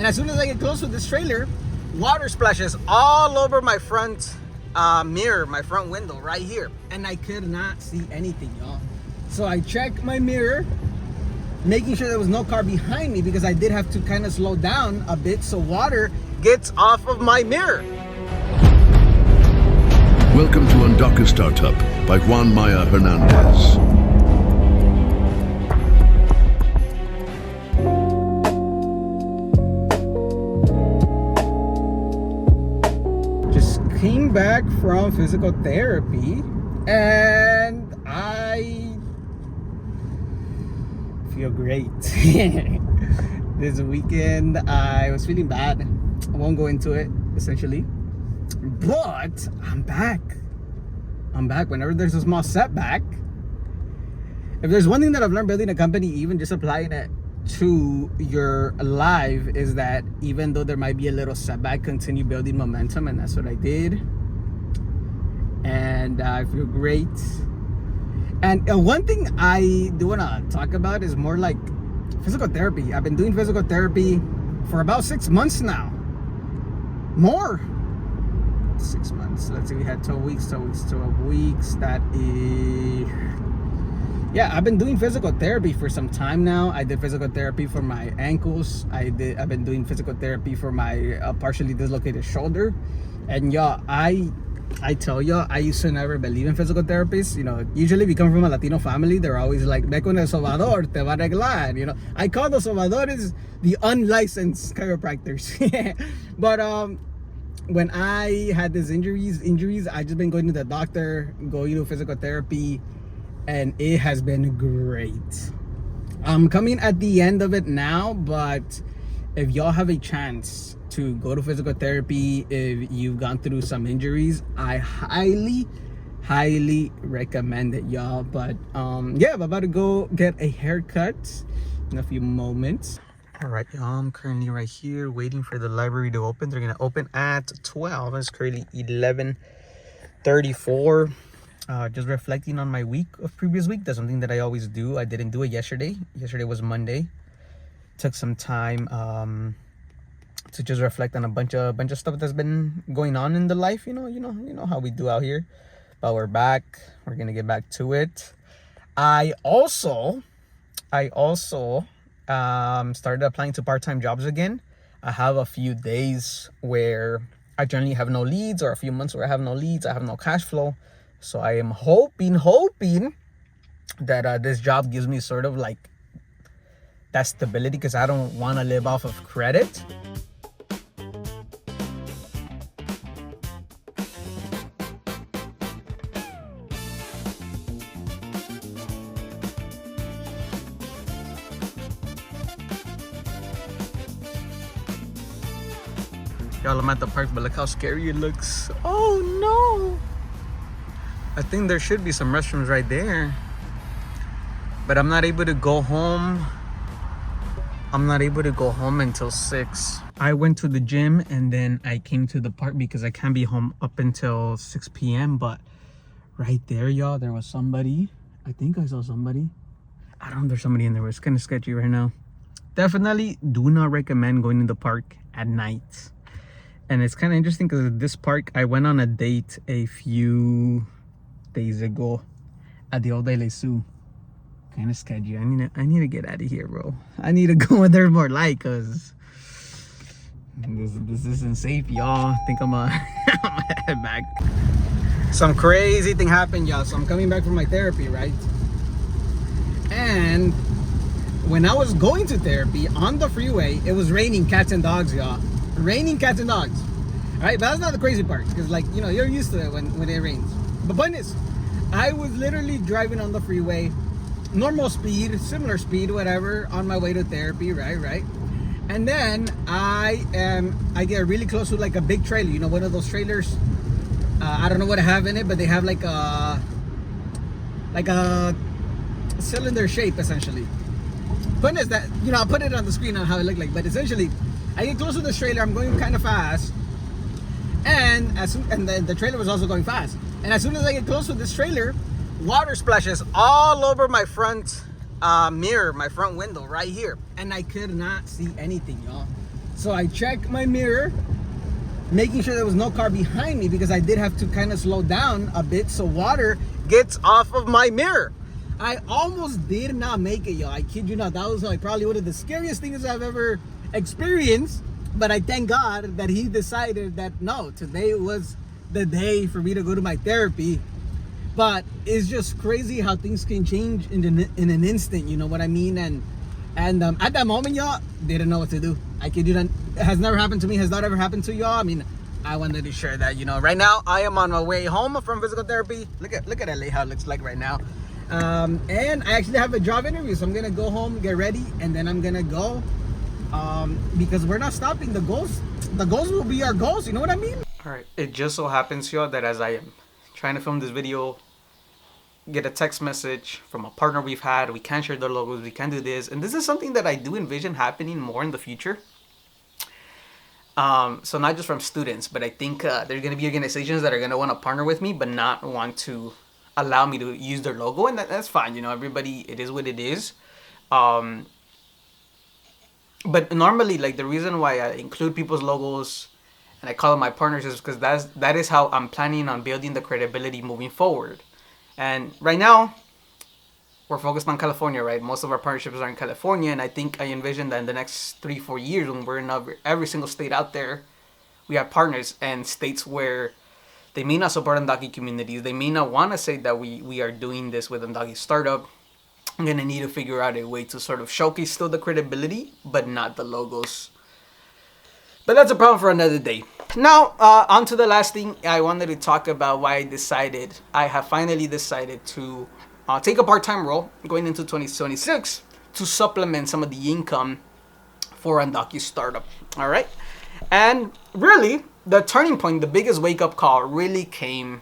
And as soon as I get close to this trailer, water splashes all over my front mirror, my front window right here. And I could not see anything, y'all. So I checked my mirror, making sure there was no car behind me, because I did have to kind of slow down a bit so water gets off of my mirror. Welcome to UndocuStartup by Juan Hernandez. Just came back from physical therapy and I feel great. This weekend I was feeling bad. I won't go into it, essentially. But I'm back. Whenever there's a small setback, if there's one thing that I've learned building a company, even just applying it to your life, is that even though there might be a little setback, continue building momentum. And that's what I did. And I feel great. And one thing I do want to talk about is more like physical therapy. I've been doing physical therapy for about 6 months now. More. 6 months. Let's see, we had 12 weeks. That is, yeah, I've been doing physical therapy for some time now. I did physical therapy for my ankles. I've been doing physical therapy for my partially dislocated shoulder. And y'all, I tell y'all, I used to never believe in physical therapists. You know, usually we come from a Latino family. They're always like, ve con el sobador, te va a arreglar. You know, I call the sobadores the unlicensed chiropractors. But when I had these injuries, I just been going to the doctor, going to physical therapy, and it has been great. I'm coming at the end of it now, but if y'all have a chance to go to physical therapy, if you've gone through some injuries, I highly recommend it, y'all. But yeah, I'm about to go get a haircut in a few moments. All right, y'all, I'm currently right here waiting for the library to open. They're gonna open at 12. It's currently 11:34. Just reflecting on my week of previous week. That's something that I always do. I didn't do it yesterday. Yesterday was Monday. Took some time to just reflect on a bunch of stuff that's been going on in the life. You know how we do out here. But we're back. We're gonna get back to it. I also started applying to part-time jobs again. I have a few days where I generally have no leads, or a few months where I have no leads, I have no cash flow. So I am hoping that this job gives me sort of like that stability, because I don't want to live off of credit. Y'all, I'm at the park, but look how scary it looks. Oh no! I think there should be some restrooms right there. But I'm not able to go home. Until 6. I went to the gym and then I came to the park because I can't be home up until 6 p.m. But right there, y'all, there was somebody. I think I saw somebody. I don't know if there's somebody in there. It's kind of sketchy right now. Definitely do not recommend going to the park at night. And it's kind of interesting because at this park, I went on a date a few days ago at the Old Daily Zoo. Kind of sketchy. I need to get out of here, bro. I need to go where there's more light, because this isn't safe, y'all. I think I'm gonna head back. Some crazy thing happened, y'all. So I'm coming back from my therapy, right? And when I was going to therapy on the freeway, it was raining cats and dogs, y'all. Raining cats and dogs. All right, but that's not the crazy part, because, like, you know, you're used to it when it rains. But point is, I was literally driving on the freeway, normal speed, similar speed, whatever, on my way to therapy, right? And then I get really close to like a big trailer, you know, one of those trailers. I don't know what I have in it, but they have like a cylinder shape, essentially. Point is that, you know, I'll put it on the screen on how it looked like, but essentially, I get close to this trailer. I'm going kind of fast, and the trailer was also going fast. And as soon as I get close to this trailer, water splashes all over my front mirror, my front window right here, and I could not see anything, y'all. So I check my mirror, making sure there was no car behind me, because I did have to kind of slow down a bit so water gets off of my mirror. I almost did not make it, yo. I kid you not. That was like probably one of the scariest things I've ever experienced. But I thank God that he decided that no, today was the day for me to go to my therapy. But it's just crazy how things can change in an instant, you know what I mean? And at that moment, y'all, didn't know what to do. I kid you not. It has never happened to me. Has not ever happened to y'all. I mean, I wanted to share that, you know. Right now, I am on my way home from physical therapy. Look at LA, how it looks like right now. And I actually have a job interview, so I'm gonna go home, get ready, and then I'm gonna go. Because we're not stopping. The goals will be our goals. You know what I mean? All right. It just so happens, y'all, that as I am trying to film this video, get a text message from a partner we've had. We can't share the logos. We can't do this, and this is something that I do envision happening more in the future. So not just from students, but I think there's gonna be organizations that are gonna want to partner with me, but not want to allow me to use their logo, and that's fine. You know, everybody, it is what it is. But normally, like, the reason why I include people's logos and I call them my partners is because that is how I'm planning on building the credibility moving forward. And right now, we're focused on California, right? Most of our partnerships are in California, and I think I envision that in the next 3-4 years, when we're in every single state out there, we have partners, and states where they may not support undocumented communities. They may not want to say that we are doing this with UndocuStartup. I'm going to need to figure out a way to sort of showcase still the credibility, but not the logos. But that's a problem for another day. Now, on to the last thing I wanted to talk about, why I have finally decided to take a part-time role going into 2026 to supplement some of the income for UndocuStartup. All right. And really, the turning point, the biggest wake-up call really came,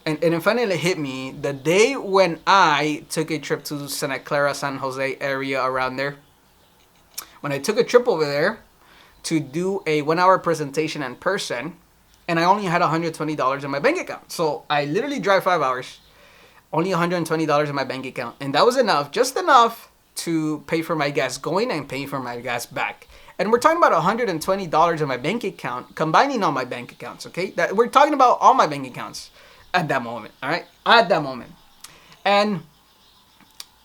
and it finally hit me the day when I took a trip to Santa Clara, San Jose area around there. When I took a trip over there to do a 1-hour presentation in person, and I only had $120 in my bank account. So I literally drive 5 hours, only $120 in my bank account. And that was enough, just enough to pay for my gas going and pay for my gas back. And we're talking about $120 in my bank account, combining all my bank accounts, okay? We're talking about all my bank accounts at that moment, all right? At that moment. And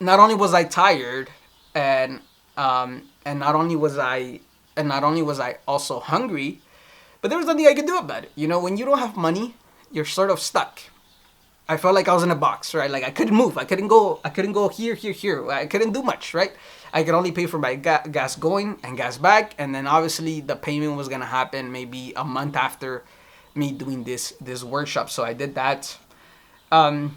not only was I tired, and not only was I also hungry, but there was nothing I could do about it. You know, when you don't have money, you're sort of stuck. I felt like I was in a box, right? Like I couldn't move. I couldn't go here. I couldn't do much, right? I could only pay for my gas going and gas back. And then obviously the payment was going to happen maybe a month after me doing this workshop. So I did that. And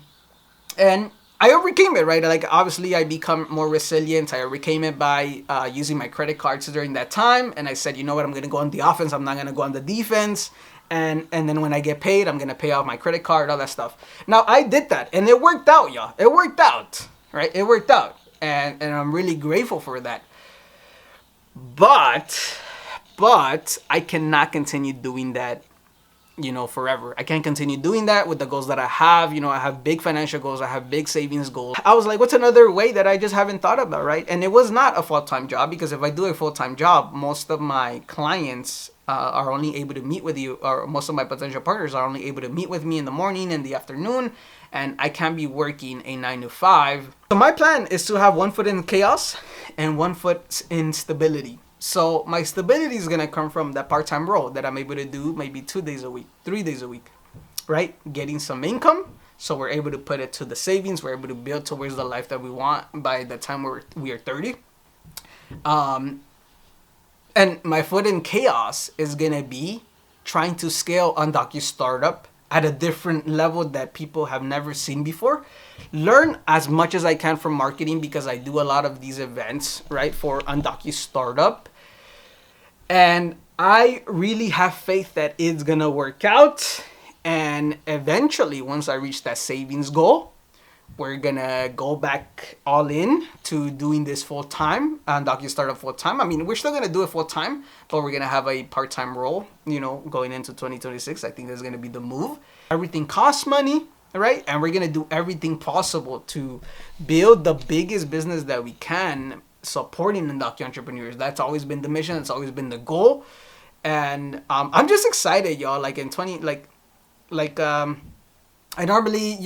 I overcame it, right? Like obviously I become more resilient. I overcame it by using my credit cards during that time. And I said, you know what? I'm going to go on the offense. I'm not going to go on the defense. And then when I get paid, I'm going to pay off my credit card, all that stuff. Now, I did that, and it worked out, y'all. It worked out, right? It worked out, and I'm really grateful for that. But I cannot continue doing that, you know, forever. I can't continue doing that with the goals that I have. You know, I have big financial goals. I have big savings goals. I was like, what's another way that I just haven't thought about, right? And it was not a full-time job, because if I do a full-time job, most of my clients are only able to meet with you, or most of my potential partners are only able to meet with me in the morning and the afternoon, and I can't be working a 9 to 5. So my plan is to have one foot in chaos and one foot in stability. So my stability is going to come from that part-time role that I'm able to do maybe 2 days a week, 3 days a week, right? Getting some income. So we're able to put it to the savings. We're able to build towards the life that we want by the time we are 30. And my foot in chaos is going to be trying to scale UndocuStartup at a different level that people have never seen before. Learn as much as I can from marketing, because I do a lot of these events, right, for UndocuStartup. And I really have faith that it's going to work out. And eventually, once I reach that savings goal, we're going to go back all in to doing this full-time, UndocuStartup full-time. I mean, we're still going to do it full-time, but we're going to have a part-time role, you know, going into 2026. I think that's going to be the move. Everything costs money, right? And we're going to do everything possible to build the biggest business that we can supporting undocumented entrepreneurs. That's always been the mission. That's always been the goal. And I'm just excited, y'all. Like in 20, I normally,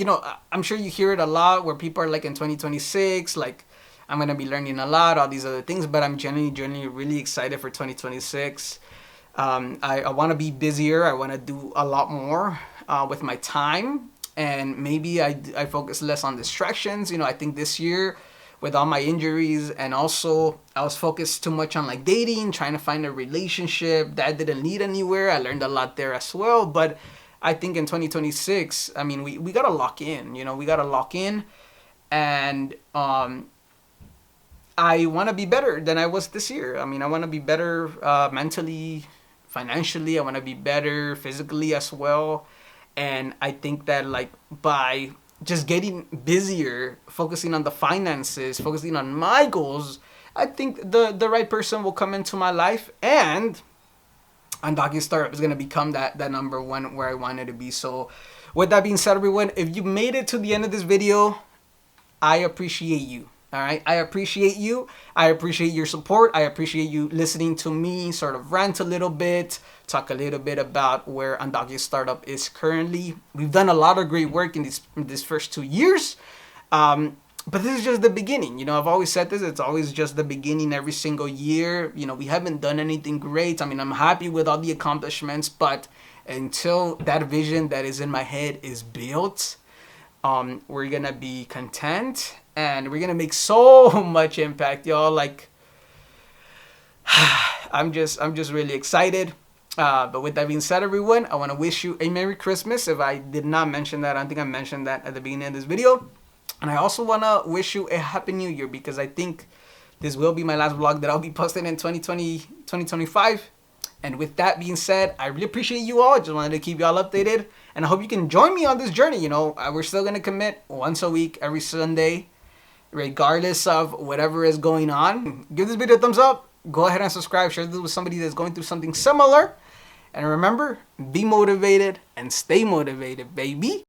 I'm sure you hear it a lot where people are like in 2026, like I'm going to be learning a lot, all these other things, but I'm genuinely really excited for 2026. I want to be busier. I want to do a lot more with my time, and maybe I focus less on distractions. I think this year with all my injuries, and also I was focused too much on like dating, trying to find a relationship that didn't lead anywhere. I learned a lot there as well, but I think in 2026, I mean, we got to lock in, we got to lock in, and I want to be better than I was this year. I mean, I want to be better mentally, financially. I want to be better physically as well. And I think that like by just getting busier, focusing on the finances, focusing on my goals, I think the right person will come into my life, and UndocuStartup is going to become that number one where I wanted to be. So with that being said, everyone, if you made it to the end of this video, I appreciate you. All right. I appreciate you. I appreciate your support. I appreciate you listening to me sort of rant a little bit, talk a little bit about where UndocuStartup is currently. We've done a lot of great work in this first 2 years. But this is just the beginning. I've always said this. It's always just the beginning every single year. We haven't done anything great. I mean, I'm happy with all the accomplishments, but until that vision that is in my head is built, we're going to be content. And we're going to make so much impact, y'all. Like, I'm just really excited. But with that being said, everyone, I want to wish you a Merry Christmas. If I did not mention that, I don't think I mentioned that at the beginning of this video. And I also want to wish you a Happy New Year, because I think this will be my last vlog that I'll be posting in 2025. And with that being said, I really appreciate you all. I just wanted to keep y'all updated. And I hope you can join me on this journey. We're still going to commit once a week, every Sunday, regardless of whatever is going on. Give this video a thumbs up. Go ahead and subscribe. Share this with somebody that's going through something similar. And remember, be motivated and stay motivated, baby.